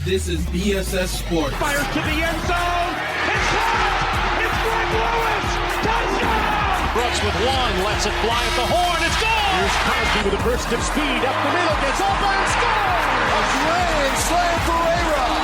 This is BSS Sports. Fires to the end zone. It's caught. It's Greg Lewis. Touchdown. Brooks with one. Lets it fly at the horn. It's gone. Here's Crosby with a burst of speed up the middle. Gets up and scores. A grand slam for A-Rod.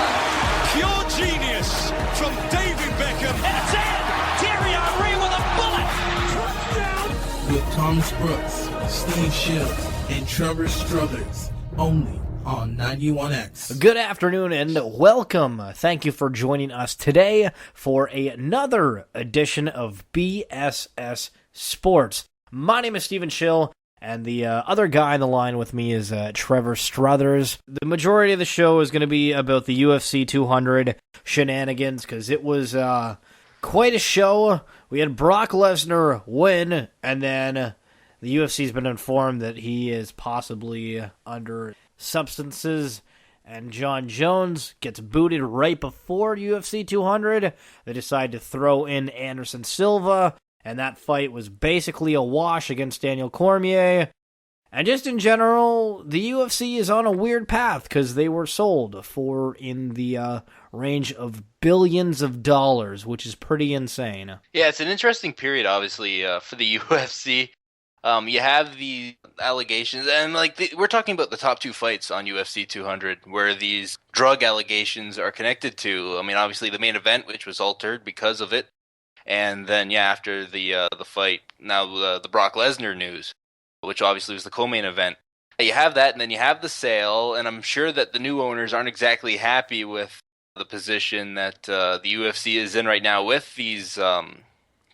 Pure genius from David Beckham. That's it. Thierry Henry with a bullet. Touchdown. With Thomas Brooks, Steve Schill, and Trevor Struthers. Only on 91X. Good afternoon and welcome. Thank you for joining us today for another edition of BSS Sports. My name is Steven Schill, and the other guy on the line with me is Trevor Struthers. The majority of the show is going to be about the UFC 200 shenanigans, because it was quite a show. We had Brock Lesnar win, and then the UFC's been informed that he is possibly under substances, and John Jones gets booted right before UFC 200. They decide to throw in Anderson Silva, and that fight was basically a wash against Daniel Cormier. And just in general, the UFC is on a weird path because they were sold for in the range of billions of dollars, which is pretty insane. Yeah, it's an interesting period, obviously, for the UFC. You have the allegations, and we're talking about the top two fights on UFC 200, where these drug allegations are connected to. I mean, obviously the main event, which was altered because of it, and then after the fight, now the Brock Lesnar news, which obviously was the co-main event. You have that, and then you have the sale, and I'm sure that the new owners aren't exactly happy with the position that the UFC is in right now with these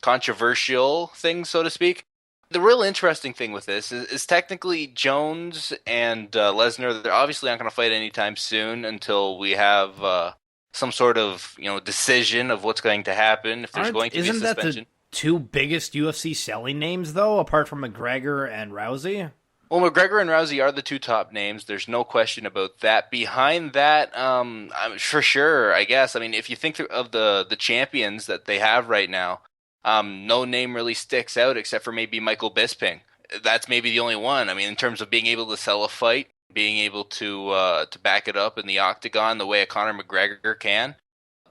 controversial things, so to speak. The real interesting thing with this is technically Jones and Lesnar, they're obviously not going to fight anytime soon until we have some sort of decision of what's going to happen, if there's going to be a suspension. Isn't that the two biggest UFC selling names, though, apart from McGregor and Rousey? Well, McGregor and Rousey are the two top names. There's no question about that. Behind that, I'm for sure, I guess. I mean, if you think of the champions that they have right now, no name really sticks out except for maybe Michael Bisping. That's maybe the only one. I mean, in terms of being able to sell a fight, being able to back it up in the octagon the way a Conor McGregor can.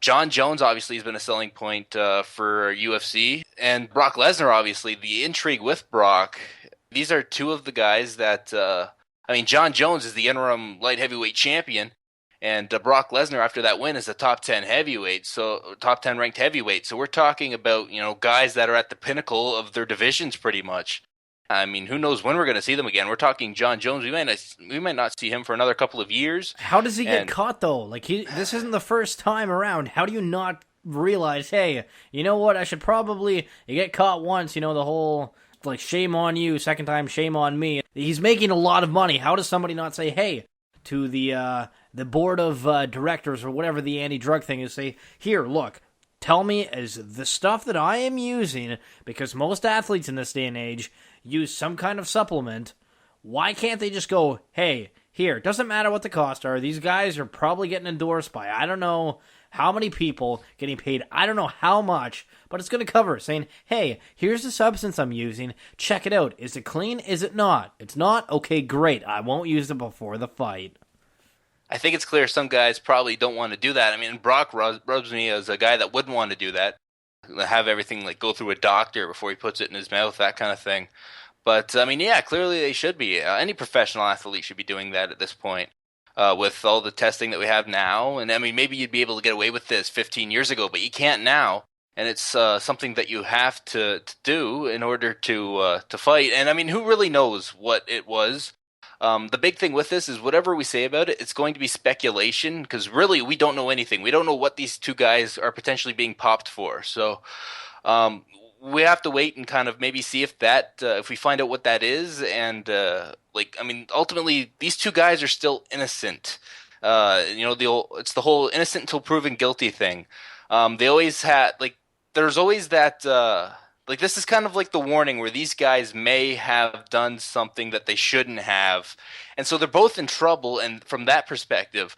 John Jones obviously has been a selling point for UFC. And Brock Lesnar, obviously, the intrigue with Brock. These are two of the guys that, John Jones is the interim light heavyweight champion. And Brock Lesnar, after that win, is a top 10 heavyweight, so top 10 ranked heavyweight. So we're talking about guys that are at the pinnacle of their divisions, pretty much. I mean, who knows when we're going to see them again? We're talking John Jones. We might not see him for another couple of years. How does he get caught though? This isn't the first time around. How do you not realize? Hey, you know what? I should probably. You get caught once. The whole shame on you. Second time, shame on me. He's making a lot of money. How does somebody not say, hey, to the board of directors or whatever the anti-drug thing is, say, here, look, tell me, is the stuff that I am using, because most athletes in this day and age use some kind of supplement, why can't they just go, hey, here, doesn't matter what the costs are, these guys are probably getting endorsed by I don't know how many people, getting paid I don't know how much, but it's going to cover, saying, hey, here's the substance I'm using, check it out, is it clean, is it not? It's not? Okay, great, I won't use it before the fight. I think it's clear some guys probably don't want to do that. I mean, Brock rubs me as a guy that wouldn't want to do that, have everything go through a doctor before he puts it in his mouth, that kind of thing. But, clearly they should be. Any professional athlete should be doing that at this point with all the testing that we have now. And, maybe you'd be able to get away with this 15 years ago, but you can't now. And it's something that you have to do in order to fight. And, who really knows what it was? The big thing with this is whatever we say about it, it's going to be speculation, because really we don't know anything. We don't know what these two guys are potentially being popped for. So we have to wait and kind of maybe see if if we find out what that is. And ultimately these two guys are still innocent. It's the whole innocent until proven guilty thing. They always had there's always that. This is kind of like the warning where these guys may have done something that they shouldn't have. And so they're both in trouble, and from that perspective,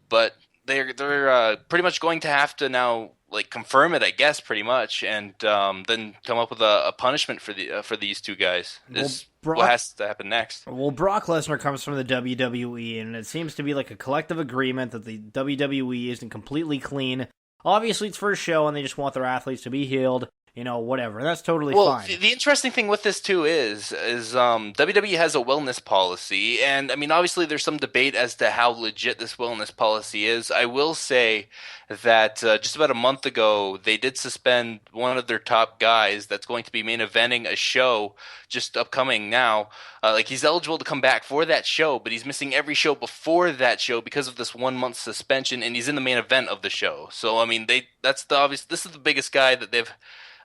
but they're pretty much going to have to now like confirm it, I guess, pretty much, and then come up with a punishment for these two guys. Is what has to happen next. Well, Brock Lesnar comes from the WWE, and it seems to be like a collective agreement that the WWE isn't completely clean. Obviously, it's for a show, and they just want their athletes to be healed. Whatever. That's totally fine. The interesting thing with this too is WWE has a wellness policy, and I mean, obviously, there's some debate as to how legit this wellness policy is. I will say that just about a month ago, they did suspend one of their top guys that's going to be main eventing a show just upcoming now. Like, he's eligible to come back for that show, but he's missing every show before that show because of this 1 month suspension, and he's in the main event of the show. So I mean, this is the biggest guy that they've.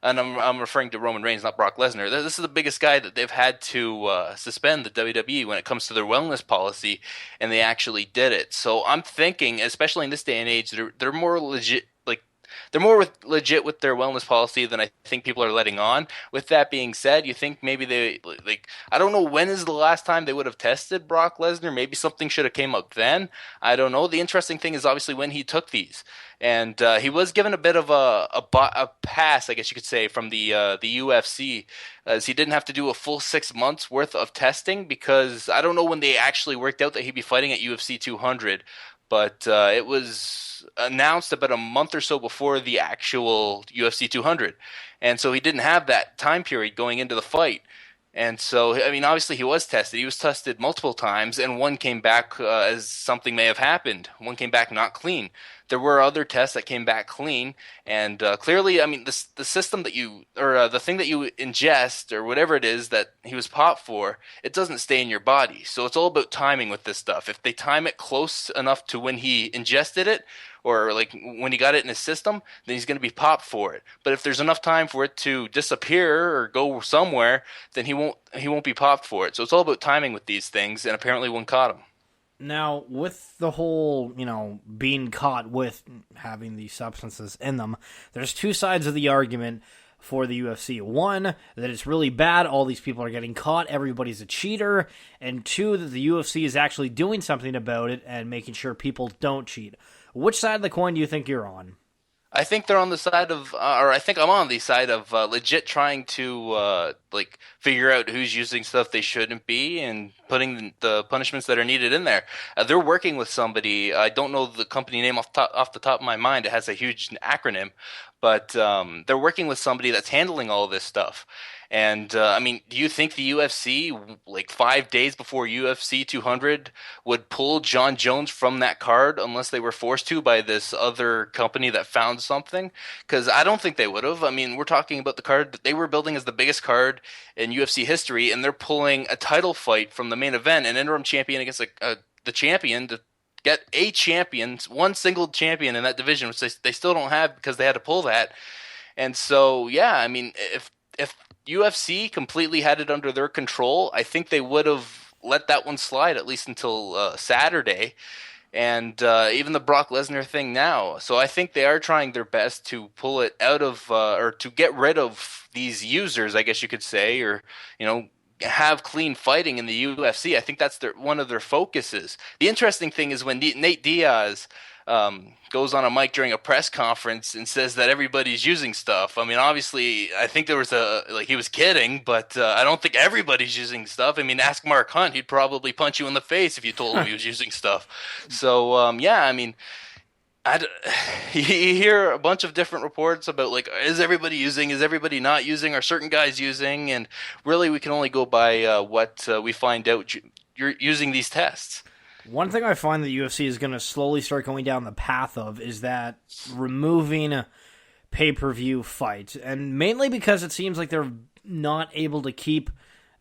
And I'm referring to Roman Reigns, not Brock Lesnar. This is the biggest guy that they've had to suspend the WWE when it comes to their wellness policy, and they actually did it. So I'm thinking, especially in this day and age, they're more legit. They're more legit with their wellness policy than I think people are letting on. With that being said, you think maybe they I don't know when is the last time they would have tested Brock Lesnar. Maybe something should have came up then. I don't know. The interesting thing is obviously when he took these, and he was given a bit of a pass, I guess you could say, from the UFC, as he didn't have to do a full 6 months worth of testing, because I don't know when they actually worked out that he'd be fighting at UFC 200. But it was announced about a month or so before the actual UFC 200. And so he didn't have that time period going into the fight. And so, I mean, obviously he was tested. He was tested multiple times, and one came back as something may have happened. One came back not clean. There were other tests that came back clean, and clearly, I mean, the system that you, or the thing that you ingest, or whatever it is that he was popped for, it doesn't stay in your body. So it's all about timing with this stuff. If they time it close enough to when he ingested it, or like when he got it in his system, then he's going to be popped for it. But if there's enough time for it to disappear or go somewhere, then he won't be popped for it. So it's all about timing with these things, and apparently one caught him. Now, with the whole, being caught with having these substances in them, there's two sides of the argument for the UFC. One, that it's really bad, all these people are getting caught, everybody's a cheater, and two, that the UFC is actually doing something about it and making sure people don't cheat. Which side of the coin do you think you're on? I think they're on the side of, or I think I'm on the side of legit trying to figure out who's using stuff they shouldn't be and putting the punishments that are needed in there. They're working with somebody. I don't know the company name off the top of my mind. It has a huge acronym, but they're working with somebody that's handling all this stuff. And, I mean, do you think the UFC, 5 days before UFC 200, would pull John Jones from that card unless they were forced to by this other company that found something? Because I don't think they would have. I mean, we're talking about the card that they were building as the biggest card in UFC history, and they're pulling a title fight from the main event, an interim champion against the champion, to get a champion, one single champion in that division, which they still don't have because they had to pull that. And so, yeah, I mean, if UFC completely had it under their control, I think they would have let that one slide at least until Saturday, and even the Brock Lesnar thing now. So I think they are trying their best to pull it out of, or to get rid of these users, I guess you could say, or, have clean fighting in the UFC. I think that's one of their focuses. The interesting thing is when Nate Diaz goes on a mic during a press conference and says that everybody's using stuff. I mean, obviously, I think there was he was kidding, but I don't think everybody's using stuff. I mean, ask Mark Hunt. He'd probably punch you in the face if you told him he was using stuff. So, yeah, I mean, you hear a bunch of different reports about, is everybody using, is everybody not using, are certain guys using, and really we can only go by what we find out you're using these tests. One thing I find the UFC is going to slowly start going down the path of is that removing pay-per-view fights, and mainly because it seems like they're not able to keep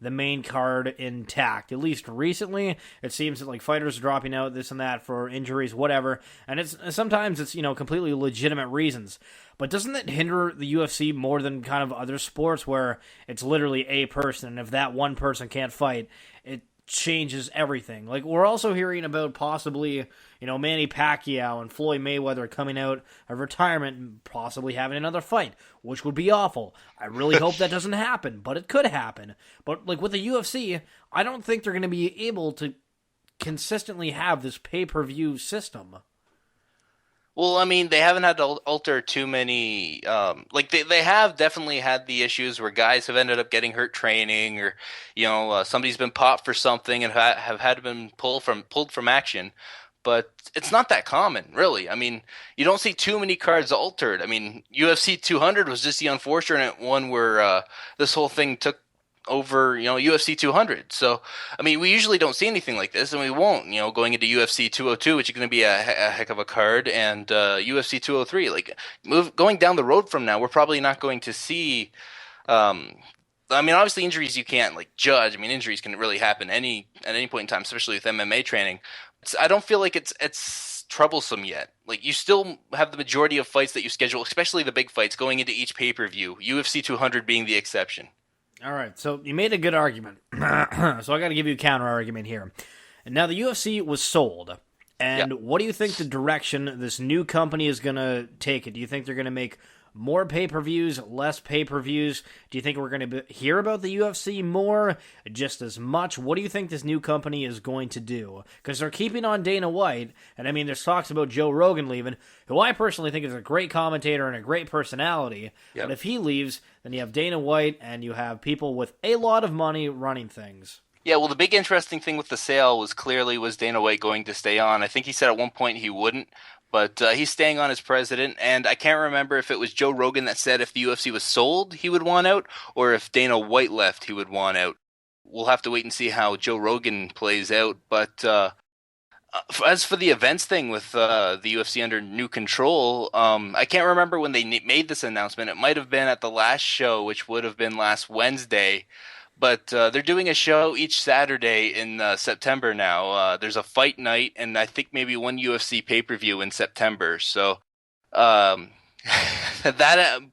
the main card intact. At least recently, it seems that fighters are dropping out, this and that, for injuries, whatever, and sometimes it's completely legitimate reasons. But doesn't it hinder the UFC more than kind of other sports where it's literally a person, and if that one person can't fight, it changes everything? We're also hearing about possibly, Manny Pacquiao and Floyd Mayweather coming out of retirement and possibly having another fight, which would be awful. I really hope that doesn't happen, but it could happen. But with the UFC, I don't think they're going to be able to consistently have this pay-per-view system. Well, I mean, they haven't had to alter too many. Like they have definitely had the issues where guys have ended up getting hurt training, or somebody's been popped for something and have had been pulled from action. But it's not that common, really. I mean, you don't see too many cards altered. I mean, UFC 200 was just the unfortunate one where this whole thing took over, UFC 200. So, I mean, we usually don't see anything like this, and we won't, going into UFC 202, which is going to be a heck of a card, and UFC 203. Like, going down the road from now, we're probably not going to see. I mean, obviously, injuries you can't like judge. I mean, injuries can really happen at any point in time, especially with MMA training. I don't feel like it's troublesome yet. Like, you still have the majority of fights that you schedule, especially the big fights, going into each pay-per-view. UFC 200 being the exception. All right, so you made a good argument. So I got to give you a counter argument here. And now the UFC was sold. And what do you think the direction this new company is going to take it? Do you think they're going to make more pay-per-views, less pay-per-views? Do you think we're going to hear about the UFC more, just as much? What do you think this new company is going to do? Because they're keeping on Dana White, and I mean, there's talks about Joe Rogan leaving, who I personally think is a great commentator and a great personality. Yep. But if he leaves, then you have Dana White, and you have people with a lot of money running things. Yeah, well, the big interesting thing with the sale was Dana White going to stay on. I think he said at one point he wouldn't, but he's staying on as president, and I can't remember if it was Joe Rogan that said if the UFC was sold, he would want out, or if Dana White left, he would want out. We'll have to wait and see how Joe Rogan plays out, but as for the events thing with the UFC under new control, I can't remember when they made this announcement. It might have been at the last show, which would have been last Wednesday. But they're doing a show each Saturday in September now. There's a fight night, and I think maybe one UFC pay-per-view in September. So that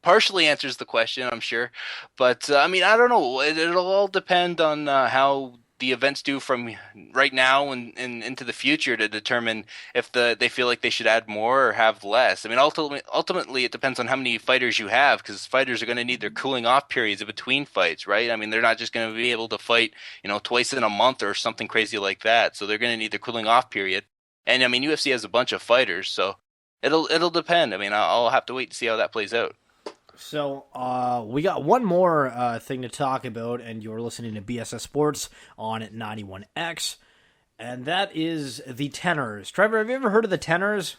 partially answers the question, I'm sure. But, I mean, I don't know. It'll all depend on how the events do from right now and into the future to determine if they feel like they should add more or have less. I mean, ultimately it depends on how many fighters you have, because fighters are going to need their cooling off periods in between fights, right? I mean, they're not just going to be able to fight, twice in a month or something crazy like that. So they're going to need their cooling off period. And I mean, UFC has a bunch of fighters, so it'll depend. I mean, I'll have to wait to see how that plays out. So, we got one more thing to talk about, and you're listening to BSS Sports on 91X, and that is the Tenors. Trevor, have you ever heard of the Tenors?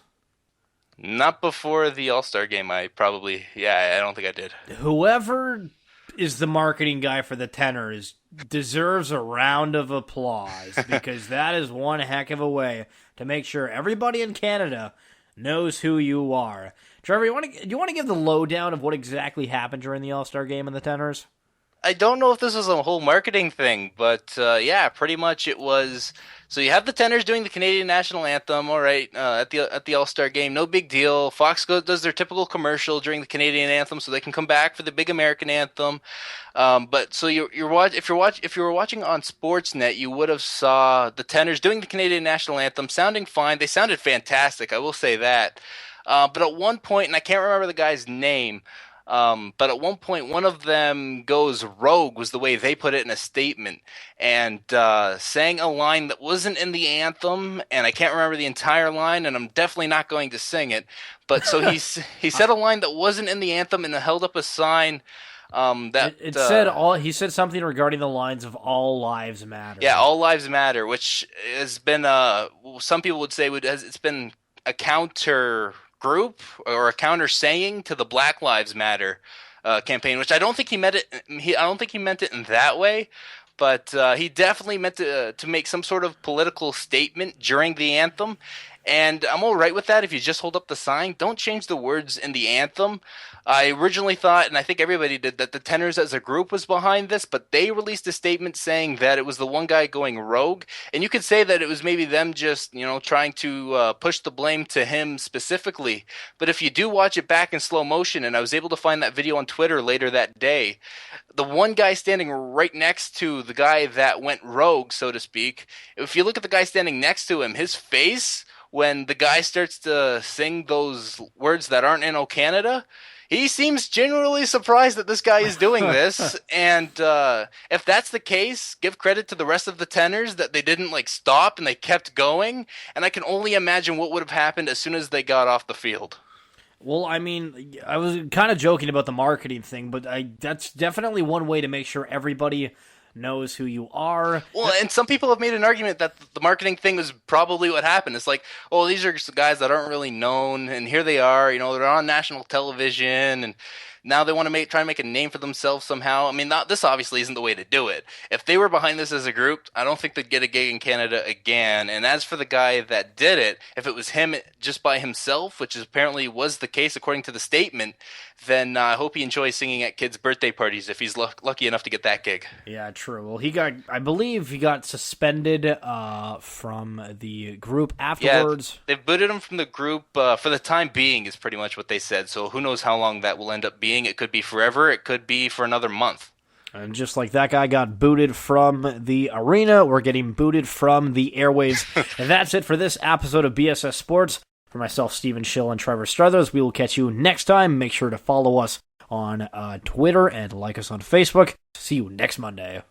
Not before the All-Star Game. I don't think I did. Whoever is the marketing guy for the Tenors deserves a round of applause, because that is one heck of a way to make sure everybody in Canada knows who you are. Trevor, do you want to give the lowdown of what exactly happened during the All-Star Game in the Tenors? I don't know if this was a whole marketing thing, but pretty much it was. So you have the Tenors doing the Canadian national anthem, all right, at the All-Star Game, no big deal. Fox does their typical commercial during the Canadian anthem, so they can come back for the big American anthem. But so if you were watching on Sportsnet, you would have saw the Tenors doing the Canadian national anthem, sounding fine. They sounded fantastic, I will say that. But at one point, and I can't remember the guy's name, but at one point, one of them goes rogue, was the way they put it in a statement, and sang a line that wasn't in the anthem, and I can't remember the entire line, and I'm definitely not going to sing it. But so he said a line that wasn't in the anthem and held up a sign. He said something regarding the lines of "All Lives Matter." Yeah, "All Lives Matter," which has been some people would say it's been a counter group or a counter saying to the Black Lives Matter campaign, which I don't think he meant it. I don't think he meant it in that way, but he definitely meant to make some sort of political statement during the anthem. And I'm all right with that if you just hold up the sign. Don't change the words in the anthem. I originally thought, and I think everybody did, that the Tenors as a group was behind this, but they released a statement saying that it was the one guy going rogue. And you could say that it was maybe them just, trying to push the blame to him specifically. But if you do watch it back in slow motion, and I was able to find that video on Twitter later that day, the one guy standing right next to the guy that went rogue, so to speak, if you look at the guy standing next to him, his face, when the guy starts to sing those words that aren't in "O Canada," He seems genuinely surprised that this guy is doing this, and if that's the case, give credit to the rest of the Tenors that they didn't stop and they kept going, and I can only imagine what would have happened as soon as they got off the field. Well, I mean, I was kind of joking about the marketing thing, but that's definitely one way to make sure everybody knows who you are. Well, and some people have made an argument that the marketing thing is probably what happened. It's like, oh, these are guys that aren't really known, and here they are, they're on national television, and now they want to try and make a name for themselves somehow. I mean, this obviously isn't the way to do it. If they were behind this as a group, I don't think they'd get a gig in Canada again. And as for the guy that did it, if it was him just by himself, which apparently was the case according to the statement, then I hope he enjoys singing at kids' birthday parties if he's lucky enough to get that gig. Yeah, true. Well, I believe he got suspended from the group afterwards. Yeah, they've booted him from the group for the time being is pretty much what they said. So who knows how long that will end up being. It could be forever. It could be for another month. And just like that guy got booted from the arena, we're getting booted from the airways. And that's it for this episode of BSS Sports. For myself, Steven Schill, and Trevor Struthers, we will catch you next time. Make sure to follow us on Twitter and like us on Facebook. See you next Monday.